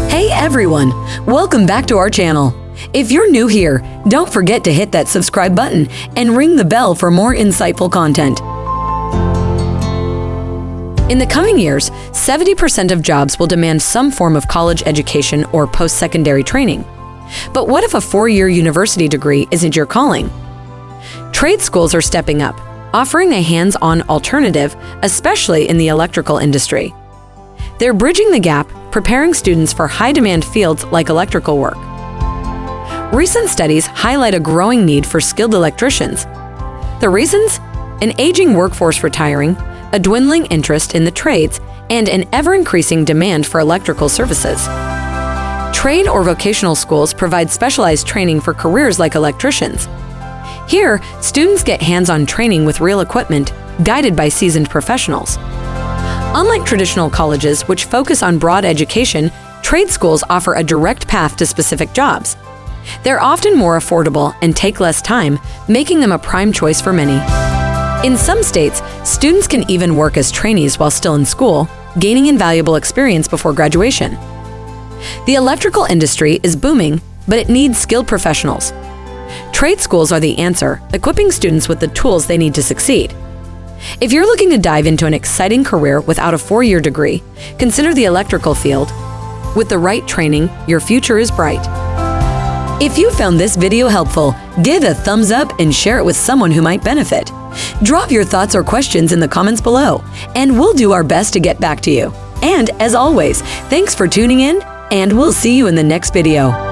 Hey everyone, welcome back to our channel. If you're new here, don't forget to hit that subscribe button and ring the bell for more insightful content. In the coming years, 70% of jobs will demand some form of college education or post-secondary training. But what if a 4-year university degree isn't your calling? Trade schools are stepping up, offering a hands-on alternative, especially in the electrical industry. They're bridging the gap, preparing students for high-demand fields like electrical work. Recent studies highlight a growing need for skilled electricians. The reasons? An aging workforce retiring, a dwindling interest in the trades, and an ever-increasing demand for electrical services. Trade or vocational schools provide specialized training for careers like electricians. Here, students get hands-on training with real equipment, guided by seasoned professionals. Unlike traditional colleges, which focus on broad education, trade schools offer a direct path to specific jobs. They're often more affordable and take less time, making them a prime choice for many. In some states, students can even work as trainees while still in school, gaining invaluable experience before graduation. The electrical industry is booming, but it needs skilled professionals. Trade schools are the answer, equipping students with the tools they need to succeed. If you're looking to dive into an exciting career without a 4-year degree, consider the electrical field. With the right training, your future is bright. If you found this video helpful, give a thumbs up and share it with someone who might benefit. Drop your thoughts or questions in the comments below, and we'll do our best to get back to you. And as always, thanks for tuning in, and we'll see you in the next video.